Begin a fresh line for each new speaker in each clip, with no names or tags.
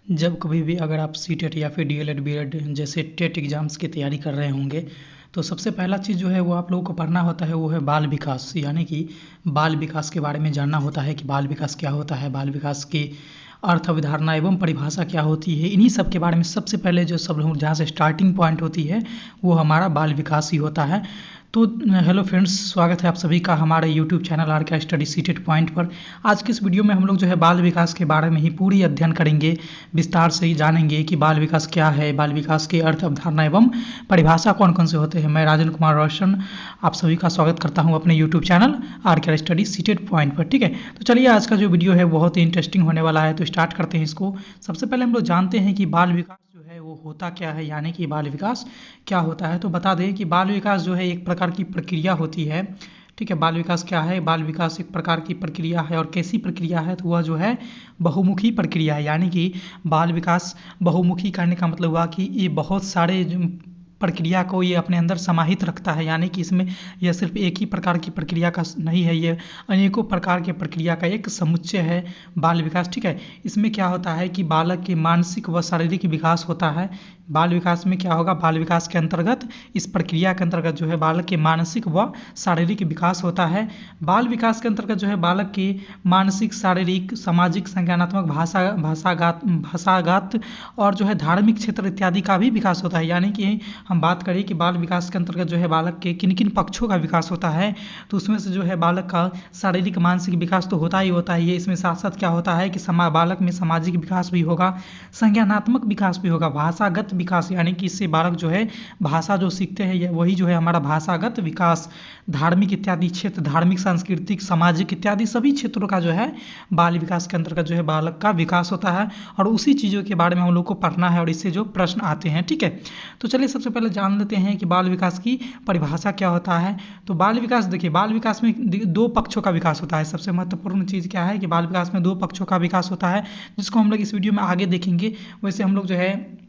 जब कभी भी अगर आप सीटेट या फिर डीएलएड बीएड जैसे टेट एग्ज़ाम्स की तैयारी कर रहे होंगे तो सबसे पहला चीज़ जो है वो आप लोगों को पढ़ना होता है वो है बाल विकास। यानी कि बाल विकास के बारे में जानना होता है कि बाल विकास क्या होता है, बाल विकास की अर्थ अवधारणा एवं परिभाषा क्या होती है। इन्हीं सब के बारे में सबसे पहले जो सब लोग जहाँ से स्टार्टिंग पॉइंट होती है वो हमारा बाल विकास ही होता है। तो हेलो फ्रेंड्स, स्वागत है आप सभी का हमारे यूट्यूब चैनल आर के स्टडी सीटेट पॉइंट पर। आज की इस वीडियो में हम लोग जो है बाल विकास के बारे में ही पूरी अध्ययन करेंगे, विस्तार से ही जानेंगे कि बाल विकास क्या है, बाल विकास के अर्थ अवधारणा एवं परिभाषा कौन कौन से होते हैं। मैं राजन कुमार रोशन आप सभी का स्वागत करता हूं अपने यूट्यूब चैनल आर के स्टडी सीटेट पॉइंट पर। ठीक है, तो चलिए आज का जो वीडियो है बहुत ही इंटरेस्टिंग होने वाला है, तो स्टार्ट करते हैं इसको। सबसे पहले हम लोग जानते हैं कि बाल विकास जो है वो होता क्या है, यानी कि बाल विकास क्या होता है। तो बता दें कि बाल विकास जो है एक प्रकार की प्रक्रिया होती है। ठीक है, बाल विकास क्या है? बाल विकास एक प्रकार की प्रक्रिया है। और कैसी प्रक्रिया है? तो वह जो है बहुमुखी प्रक्रिया है। यानी कि बाल विकास बहुमुखी करने का मतलब हुआ कि ये बहुत सारे प्रक्रिया को ये अपने अंदर समाहित रखता है। यानी कि इसमें यह सिर्फ एक ही प्रकार की प्रक्रिया का नहीं है, ये अनेकों प्रकार के प्रक्रिया का एक समुच्चय है बाल विकास। ठीक है, इसमें क्या होता है कि बालक के मानसिक व शारीरिक विकास होता है। बाल विकास में क्या होगा? बाल विकास के अंतर्गत, इस प्रक्रिया के अंतर्गत जो है बालक के मानसिक व शारीरिक विकास होता है। बाल विकास के अंतर्गत जो है बालक के मानसिक, शारीरिक, सामाजिक, संज्ञानात्मक, भाषागत और जो है धार्मिक क्षेत्र इत्यादि का भी विकास होता है। यानी कि हम बात करें कि बाल विकास के अंतर्गत जो है बालक के किन किन पक्षों का विकास होता है, तो उसमें से जो है बालक का शारीरिक मानसिक विकास तो होता ही होता है। ये इसमें साथ साथ क्या होता है कि बालक में सामाजिक विकास भी होगा, संज्ञानात्मक विकास भी होगा, भाषागत विकास, यानी कि इससे बालक जो है भाषा जो सीखते हैं वही जो है हमारा भाषागत विकास, धार्मिक इत्यादि क्षेत्र, धार्मिक, सांस्कृतिक, सामाजिक इत्यादि सभी क्षेत्रों का जो है बाल विकास के अंतर्गत जो है बालक का विकास होता है। और उसी चीज़ों के बारे में हम लोग को पढ़ना है और इससे जो प्रश्न आते हैं। ठीक है, तो चलिए सबसे पहले जान लेते हैं कि बाल विकास की परिभाषा क्या होता है। तो बाल विकास, देखिए बाल विकास में दो पक्षों का विकास होता है। सबसे महत्वपूर्ण चीज़ क्या है कि बाल विकास में दो पक्षों का विकास होता है, जिसको हम लोग इस वीडियो में आगे देखेंगे। वैसे हम लोग जो है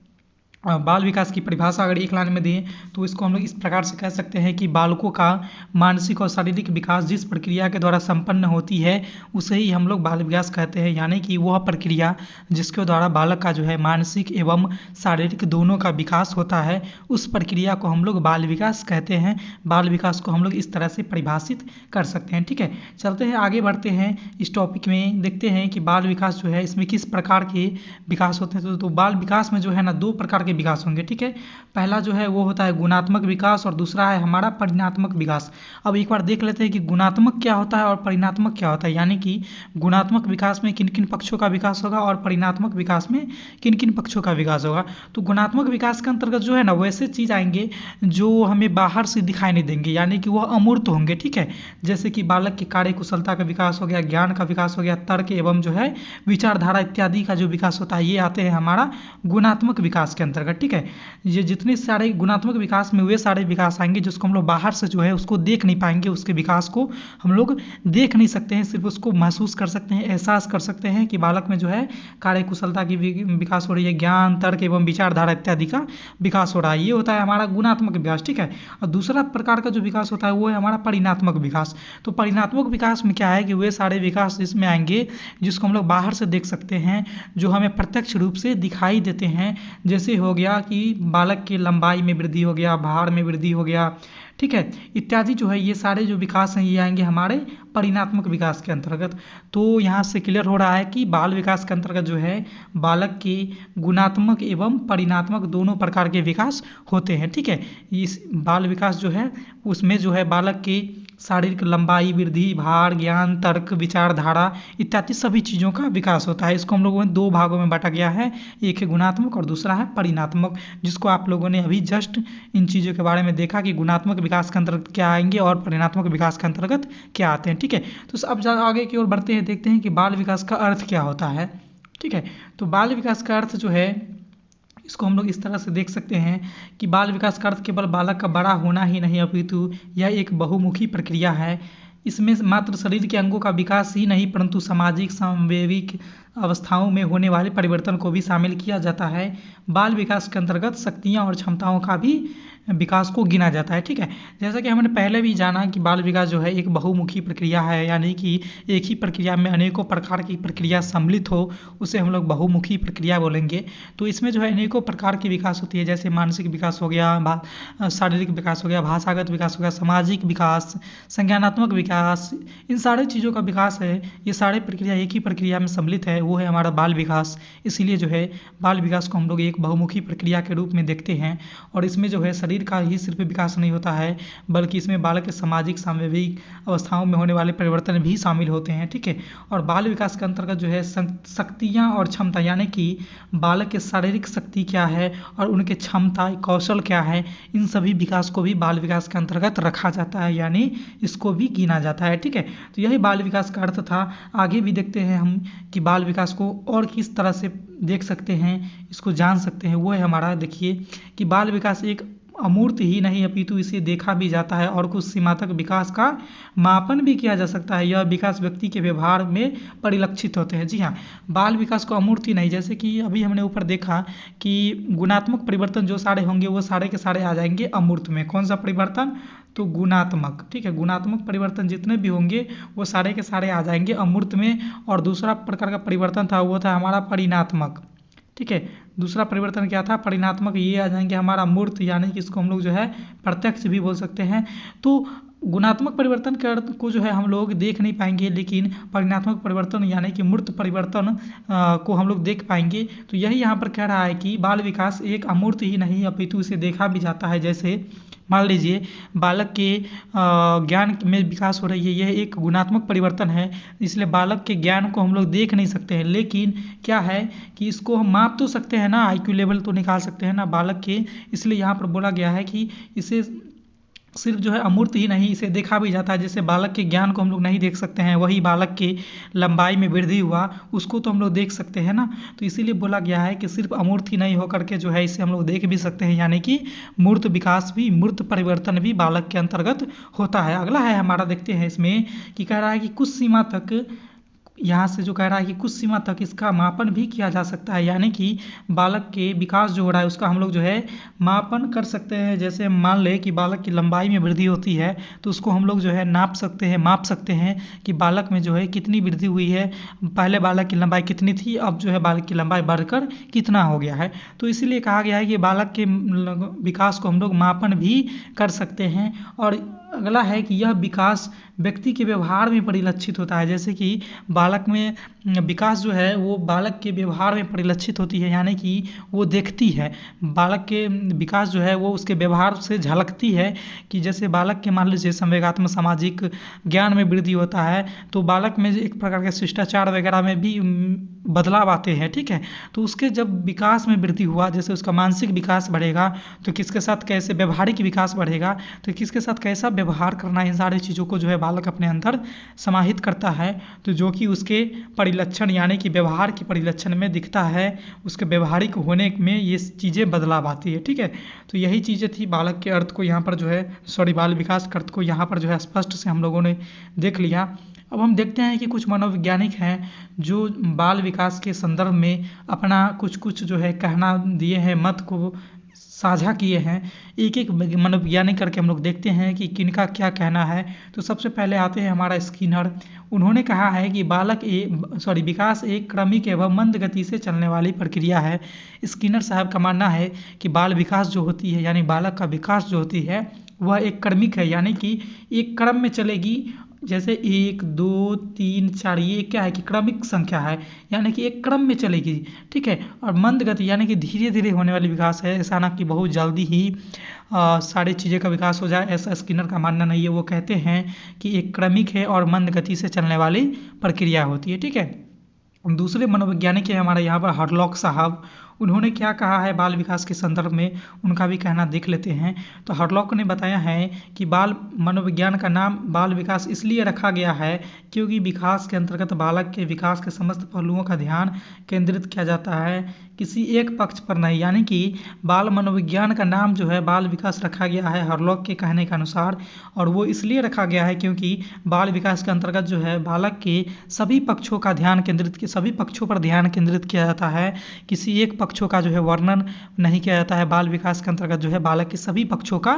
बाल विकास की परिभाषा अगर एक लाइन में दें तो इसको हम लोग इस प्रकार से कह सकते हैं कि बालकों का मानसिक और शारीरिक विकास जिस प्रक्रिया के द्वारा संपन्न होती है उसे ही हम लोग बाल विकास कहते हैं। यानी कि वह प्रक्रिया जिसके द्वारा बालक का जो है मानसिक एवं शारीरिक दोनों का विकास होता है, उस प्रक्रिया को हम लोग बाल विकास कहते हैं। बाल विकास को हम लोग इस तरह से परिभाषित कर सकते हैं। ठीक है, चलते हैं आगे बढ़ते हैं इस टॉपिक में, देखते हैं कि बाल विकास जो है इसमें किस प्रकार के विकास होते हैं। तो बाल विकास में जो है ना दो प्रकार के विकास होंगे। ठीक है, पहला जो है वो होता है गुणात्मक विकास और दूसरा है हमारा परिणात्मक विकास। अब एक बार देख लेते हैं कि गुणात्मक क्या होता है और परिणात्मक क्या होता है। यानी कि गुणात्मक विकास में किन किन पक्षों का विकास होगा और परिणात्मक विकास में किन किन पक्षों का विकास होगा। तो गुणात्मक विकास के अंतर्गत जो है ना वैसे चीज़ आएंगे जो हमें बाहर से दिखाई नहीं देंगे, यानी कि वह अमूर्त होंगे। ठीक है, जैसे कि बालक की कार्य कुशलता का विकास हो गया, ज्ञान का विकास हो गया, तर्क एवं जो है विचारधारा इत्यादि का जो विकास होता है ये आते हैं हमारा गुणात्मक विकास के अंतर्गत। ठीक है, ये जितने सारे गुणात्मक विकास में वे सारे विकास आएंगे जिसको हम लोग बाहर से जो है उसको देख नहीं पाएंगे, उसके विकास को हम लोग देख नहीं सकते हैं, सिर्फ उसको महसूस कर सकते हैं, एहसास कर सकते हैं कि बालक में जो है कार्य कुशलता की विकास हो रही है, ज्ञान, तर्क एवं विचारधारा इत्यादि का विकास हो रहा है। ये होता है हमारा गुणात्मक विकास। ठीक है, और दूसरा प्रकार का जो विकास होता है वो है हमारा परिणात्मक विकास। तो परिणात्मक विकास में क्या है कि वे सारे विकास जिसमें आएंगे जिसको हम लोग बाहर से देख सकते हैं, जो हमें प्रत्यक्ष रूप से दिखाई देते हैं। जैसे हो गया कि बालक की लंबाई में वृद्धि हो गया, भार में वृद्धि हो गया, ठीक है, इत्यादि जो है ये सारे जो विकास हैं ये आएंगे हमारे परिणात्मक विकास के अंतर्गत। तो यहाँ से क्लियर हो रहा है कि बाल विकास के अंतर्गत जो है बालक के गुणात्मक एवं परिणात्मक दोनों प्रकार के विकास होते हैं। ठीक है, इस बाल विकास जो है उसमें जो है बालक के शारीरिक लंबाई, वृद्धि, भार, ज्ञान, तर्क, विचारधारा इत्यादि सभी चीज़ों का विकास होता है। इसको हम लोगों ने दो भागों में बांटा गया है, एक है गुणात्मक और दूसरा है परिणात्मक, जिसको आप लोगों ने अभी जस्ट इन चीज़ों के बारे में देखा कि गुणात्मक विकास के अंतर्गत क्या आएंगे और परिणात्मक विकास के अंतर्गत क्या आते हैं। ठीक है, तो अब आगे की ओर बढ़ते हैं, देखते हैं कि बाल विकास का अर्थ क्या होता है। ठीक है, तो बाल विकास का अर्थ जो है इसको हम लोग इस तरह से देख सकते हैं कि बाल विकास का अर्थ केवल बालक का बड़ा होना ही नहीं अपितु यह एक बहुमुखी प्रक्रिया है। इसमें मात्र शरीर के अंगों का विकास ही नहीं परंतु सामाजिक, सांवेगिक अवस्थाओं में होने वाले परिवर्तन को भी शामिल किया जाता है। बाल विकास के अंतर्गत शक्तियाँ और क्षमताओं का भी विकास को गिना जाता है। ठीक है, जैसा कि हमने पहले भी जाना कि बाल विकास जो है एक बहुमुखी प्रक्रिया है, यानी कि एक ही प्रक्रिया में अनेकों प्रकार की प्रक्रिया सम्मिलित हो, उसे हम लोग बहुमुखी प्रक्रिया बोलेंगे। तो इसमें जो है अनेकों प्रकार की विकास होती है, जैसे मानसिक विकास हो गया, शारीरिक विकास हो गया, भाषागत विकास हो गया, सामाजिक विकास, संज्ञानात्मक विकास, इन सारे चीज़ों का विकास है। ये सारे प्रक्रिया एक ही प्रक्रिया में सम्मिलित है, वो है हमारा बाल विकास। इसीलिए जो है बाल विकास को हम लोग एक बहुमुखी प्रक्रिया के रूप में देखते हैं। और इसमें जो है शरीर का ही सिर्फ विकास नहीं होता है, बल्कि इसमें बालक के सामाजिक सामूहिक अवस्थाओं में होने वाले परिवर्तन भी शामिल होते हैं। ठीक है, और बाल विकास के अंतर्गत जो है शक्तियाँ और क्षमता, यानी कि बालक के शारीरिक शक्ति क्या है और उनके क्षमता कौशल क्या है, इन सभी विकास को भी बाल विकास के अंतर्गत रखा जाता है, यानी इसको भी गिना जाता है। ठीक है, तो यही बाल विकास का अर्थ था। आगे भी देखते हैं हम कि बाल विकास को और किस तरह से देख सकते हैं, इसको जान सकते हैं। वो है हमारा, देखिए कि बाल विकास एक अमूर्त ही नहीं अपितु इसे देखा भी जाता है और कुछ सीमा तक विकास का मापन भी किया जा सकता है। यह विकास व्यक्ति के व्यवहार में परिलक्षित होते हैं। जी हाँ, बाल विकास को अमूर्त ही नहीं, जैसे कि अभी हमने ऊपर देखा कि गुणात्मक परिवर्तन जो सारे होंगे वो सारे के सारे आ जाएंगे अमूर्त में। कौन सा परिवर्तन? तो गुणात्मक। ठीक है, गुणात्मक परिवर्तन जितने भी होंगे वो सारे के सारे आ जाएंगे अमूर्त में। और दूसरा प्रकार का परिवर्तन था वो था हमारा परिणात्मक। ठीक है, दूसरा परिवर्तन क्या था? परिणात्मक। ये आ जाएंगे हमारा मूर्त, यानी कि इसको हम लोग जो है प्रत्यक्ष भी बोल सकते हैं। तो गुणात्मक परिवर्तन के अर्थ को जो है हम लोग देख नहीं पाएंगे, लेकिन परिणात्मक परिवर्तन यानी कि मूर्त परिवर्तन को हम लोग देख पाएंगे। तो यही यहाँ पर कह रहा है कि बाल विकास एक अमूर्त ही नहीं अपितु इसे देखा भी जाता है। जैसे मान लीजिए बालक के ज्ञान में विकास हो रही है, यह एक गुणात्मक परिवर्तन है, इसलिए बालक के ज्ञान को हम लोग देख नहीं सकते हैं, लेकिन क्या है कि इसको हम माप तो सकते हैं ना, IQ लेवल तो निकाल सकते हैं ना बालक के। इसलिए यहाँ पर बोला गया है कि इसे सिर्फ जो है अमूर्त ही नहीं, इसे देखा भी जाता है। जैसे बालक के ज्ञान को हम लोग नहीं देख सकते हैं, वही बालक की लंबाई में वृद्धि हुआ उसको तो हम लोग देख सकते हैं ना। तो इसीलिए बोला गया है कि सिर्फ अमूर्त ही नहीं होकर के जो है इसे हम लोग देख भी सकते हैं, यानी कि मूर्त विकास भी, मूर्त परिवर्तन भी बालक के अंतर्गत होता है। अगला है हमारा, देखते हैं इसमें कि कह रहा है कि कुछ सीमा तक, यहाँ से जो कह रहा है कि कुछ सीमा तक इसका मापन भी किया जा सकता है, यानी कि बालक के विकास जो हो रहा है उसका हम लोग जो है मापन कर सकते हैं। जैसे मान ले कि बालक की लंबाई में वृद्धि होती है तो उसको हम लोग जो है नाप सकते हैं, माप सकते हैं कि बालक में जो है कितनी वृद्धि हुई है। पहले बालक की लंबाई कितनी थी, अब जो है बालक की लंबाई बढ़कर कितना हो गया है। तो इसीलिए कहा गया है कि बालक के विकास को हम लोग मापन भी कर सकते हैं। और अगला है कि यह विकास व्यक्ति के व्यवहार में परिलक्षित होता है। जैसे कि बालक में विकास जो है वो बालक के व्यवहार में परिलक्षित होती है, यानी कि वो देखती है, बालक के विकास जो है वो उसके व्यवहार से झलकती है। कि जैसे बालक के मान लीजिए संवेगात्मक सामाजिक ज्ञान में वृद्धि होता है तो बालक में एक प्रकार के शिष्टाचार वगैरह में भी बदलाव आते हैं। ठीक है, तो उसके जब विकास में वृद्धि हुआ, जैसे उसका मानसिक विकास बढ़ेगा तो किसके साथ कैसे व्यवहारिक विकास बढ़ेगा, तो किसके साथ कैसा व्यवहार करना, इन सारी चीज़ों को जो है बालक अपने अंदर समाहित करता है। तो जो कि उसके परिलक्षण यानी कि व्यवहार के परिलक्षण में दिखता है, उसके व्यवहारिक होने में ये चीज़ें बदलाव आती है। ठीक है, तो यही चीज़ें थी बालक के अर्थ को यहाँ पर जो है बाल विकास के अर्थ को यहाँ पर जो है स्पष्ट से हम लोगों ने देख लिया। अब हम देखते हैं कि कुछ मनोवैज्ञानिक हैं जो बाल विकास के संदर्भ में अपना कुछ जो है कहना दिए हैं, मत को साझा किए हैं। एक एक मनोवैज्ञानिक करके हम लोग देखते हैं कि किनका क्या कहना है। तो सबसे पहले आते हैं हमारा स्किनर। उन्होंने कहा है कि विकास एक क्रमिक एवं मंद गति से चलने वाली प्रक्रिया है। स्किनर साहब का मानना है कि बाल विकास जो होती है यानी बालक का विकास जो होती है वह एक क्रमिक है, यानी कि एक क्रम में चलेगी। जैसे 1 2 3 4 ये क्या है कि क्रमिक संख्या है, यानी कि एक क्रम में चलेगी। ठीक है, और मंद गति यानी कि धीरे धीरे होने वाली विकास है, ऐसा ना कि बहुत जल्दी ही सारी चीज़ें का विकास हो जाए, ऐसा स्किनर का मानना नहीं है। वो कहते हैं कि एक क्रमिक है और मंद गति से चलने वाली प्रक्रिया होती है। ठीक है, दूसरे मनोवैज्ञानिक है हमारे यहाँ पर हरलॉक साहब। उन्होंने क्या कहा है बाल विकास के संदर्भ में, उनका भी कहना देख लेते हैं। तो हरलॉक ने बताया है कि बाल मनोविज्ञान का नाम बाल विकास इसलिए रखा गया है क्योंकि विकास के अंतर्गत बालक के विकास के समस्त पहलुओं का ध्यान केंद्रित किया जाता है, किसी एक पक्ष पर नहीं। यानी कि बाल मनोविज्ञान का नाम जो है बाल विकास रखा गया है हरलॉक के कहने के अनुसार, और वो इसलिए रखा गया है क्योंकि बाल विकास के अंतर्गत जो है बालक के सभी पक्षों पर ध्यान केंद्रित किया जाता है, किसी एक पक्ष पक्षों का जो है वर्णन नहीं किया जाता है। बाल विकास के अंतर्गत जो है बालक के सभी पक्षों का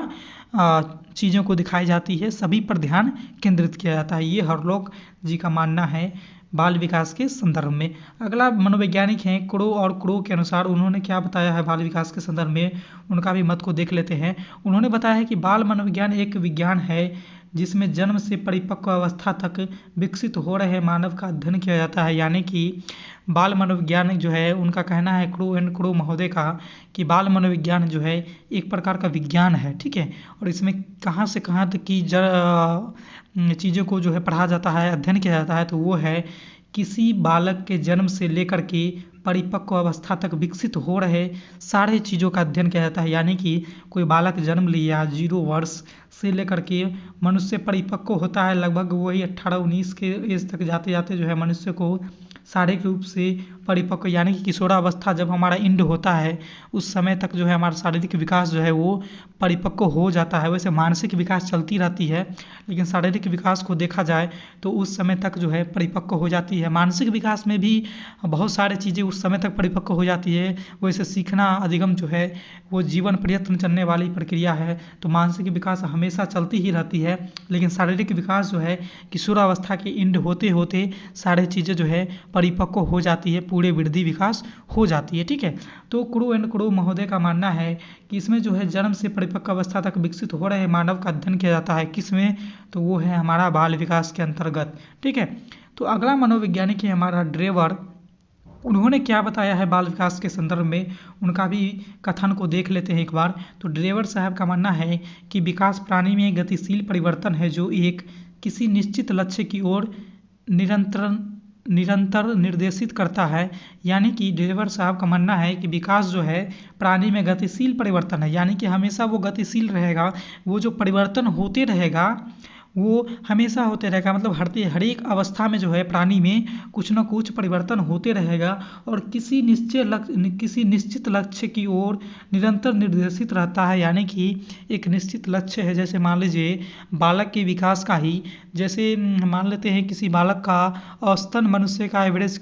चीज़ों को दिखाई जाती है, सभी पर ध्यान केंद्रित किया जाता है। ये हरलोक जी का मानना है बाल विकास के संदर्भ में। अगला मनोवैज्ञानिक हैं क्रो, और क्रो के अनुसार उन्होंने क्या बताया है बाल विकास के संदर्भ में, उनका भी मत को देख लेते हैं। उन्होंने बताया है कि बाल मनोविज्ञान एक विज्ञान है जिसमें जन्म से परिपक्व अवस्था तक विकसित हो रहे मानव का अध्ययन किया जाता है। यानी कि बाल मनोविज्ञान जो है, उनका कहना है क्रो महोदय का कि बाल मनोविज्ञान जो है एक प्रकार का विज्ञान है, ठीक है। और इसमें कहाँ से कहाँ तक की चीज़ों को जो है पढ़ा जाता है, अध्ययन किया जाता है, तो वो है किसी बालक के जन्म से लेकर के परिपक्व अवस्था तक विकसित हो रहे सारे चीज़ों का अध्ययन किया जाता है। यानी कि कोई बालक जन्म लिया 0 वर्ष से लेकर के मनुष्य परिपक्व होता है, लगभग वही 18-19 के एज तक जाते जाते जो है मनुष्य को शारीरिक रूप से परिपक्व यानी कि किशोरावस्था जब हमारा इंड होता है उस समय तक जो है हमारा शारीरिक विकास जो है वो परिपक्व हो जाता है। वैसे मानसिक विकास चलती रहती है, लेकिन शारीरिक विकास को देखा जाए तो उस समय तक जो है परिपक्व हो जाती है। मानसिक विकास में भी बहुत सारी चीज़ें उस समय तक परिपक्व हो जाती है। वैसे सीखना अधिगम जो है वो जीवन प्रयत्न चलने वाली प्रक्रिया है, तो मानसिक विकास हमेशा चलती ही रहती है। लेकिन शारीरिक विकास जो है किशोरावस्था के इंड होते होते सारी चीज़ें जो है परिपक्व हो जाती है, पूरे वृद्धि विकास हो जाती है, ठीक है। तो क्रो महोदय का मानना है कि इसमें जो है जन्म से परिपक्व अवस्था तक विकसित हो रहे मानव का अध्ययन किया जाता है। किसमें? तो वो है हमारा बाल विकास के अंतर्गत, ठीक है। तो अगला मनोवैज्ञानिक है हमारा ड्रेवर। उन्होंने क्या बताया है बाल विकास के संदर्भ में, उनका भी कथन को देख लेते हैं एक बार। तो ड्रेवर साहब का मानना है कि विकास प्राणी में गतिशील परिवर्तन है जो एक किसी निश्चित लक्ष्य की ओर निरंतर निर्देशित करता है। यानी कि ड्रेवर साहब का मानना है कि विकास जो है प्राणी में गतिशील परिवर्तन है, यानी कि हमेशा वो गतिशील रहेगा, वो जो परिवर्तन होते रहेगा वो हमेशा होते रहेगा। मतलब हर एक अवस्था में जो है प्राणी में कुछ न कुछ परिवर्तन होते रहेगा और किसी निश्चित लक्ष्य की ओर निरंतर निर्देशित रहता है। यानी कि एक निश्चित लक्ष्य है, जैसे मान लीजिए बालक के विकास का ही, जैसे मान लेते हैं किसी बालक का औसतन मनुष्य का एवरेज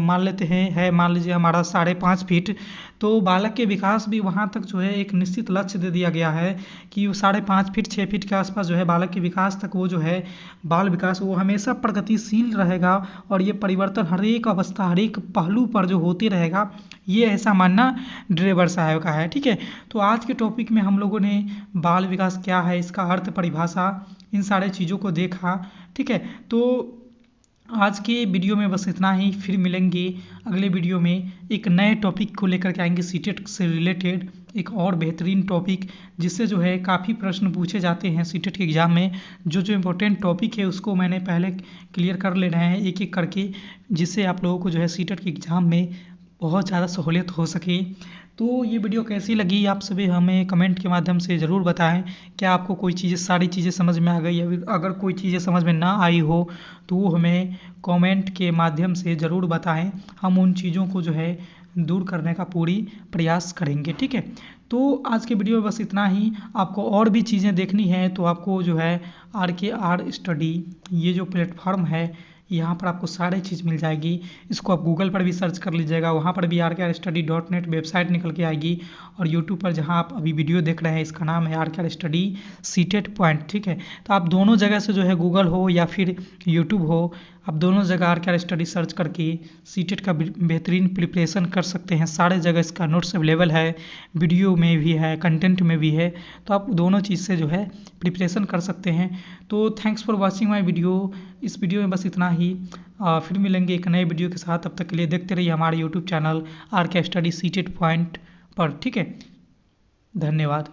मान लेते हैं है मान लीजिए हमारा 5.5 फीट, तो बालक के विकास भी वहाँ तक जो है एक निश्चित लक्ष्य दे दिया गया है कि वो 5.5 फीट 6 फीट के आसपास जो है बालक के विकास तक वो जो है बाल विकास वो हमेशा प्रगतिशील रहेगा और ये परिवर्तन हर एक अवस्था हर एक पहलू पर जो होते रहेगा, ये ऐसा मानना ड्रेवर साहब का है, ठीक है। तो आज के टॉपिक में हम लोगों ने बाल विकास क्या है, इसका अर्थ, परिभाषा, इन सारे चीज़ों को देखा, ठीक है। तो आज के वीडियो में बस इतना ही, फिर मिलेंगे अगले वीडियो में एक नए टॉपिक को लेकर के आएंगे सीटेट से रिलेटेड एक और बेहतरीन टॉपिक, जिससे जो है काफ़ी प्रश्न पूछे जाते हैं सीटेट के एग्ज़ाम में। जो इम्पोर्टेंट टॉपिक है उसको मैंने पहले क्लियर कर लेना है एक एक करके, जिससे आप लोगों को जो है सीटेट के एग्ज़ाम में बहुत ज़्यादा सहूलियत हो सके। तो ये वीडियो कैसी लगी आप सभी हमें कमेंट के माध्यम से ज़रूर बताएं। क्या आपको कोई चीज़ें सारी चीज़ें समझ में आ गई, या अगर कोई चीज़ें समझ में ना आई हो तो वो हमें कमेंट के माध्यम से ज़रूर बताएं। हम उन चीज़ों को जो है दूर करने का पूरी प्रयास करेंगे, ठीक है। तो आज के वीडियो में बस इतना ही। आपको और भी चीज़ें देखनी है तो आपको जो है RKR स्टडी ये जो प्लेटफॉर्म है यहाँ पर आपको सारी चीज़ मिल जाएगी। इसको आप गूगल पर भी सर्च कर लीजिएगा, वहाँ पर भी RKRstudy.net वेबसाइट निकल के आएगी। और यूट्यूब पर जहाँ आप अभी वीडियो देख रहे हैं इसका नाम है RKR स्टडी सीटेट पॉइंट, ठीक है। तो आप दोनों जगह से जो है गूगल हो या फिर यूट्यूब हो, आप दोनों जगह RKR स्टडी सर्च करके सीटेट का बेहतरीन प्रिपरेशन कर सकते हैं। सारे जगह इसका नोट्स अवेलेबल है, वीडियो में भी है, कंटेंट में भी है, तो आप दोनों चीज़ से जो है प्रिपरेशन कर सकते हैं। तो thanks for watching my video. इस वीडियो में बस इतना ही, फिर मिलेंगे एक नए वीडियो के साथ। तब तक के लिए देखते रहिए हमारे YouTube channel RKR study CTET point पर, ठीक है। धन्यवाद।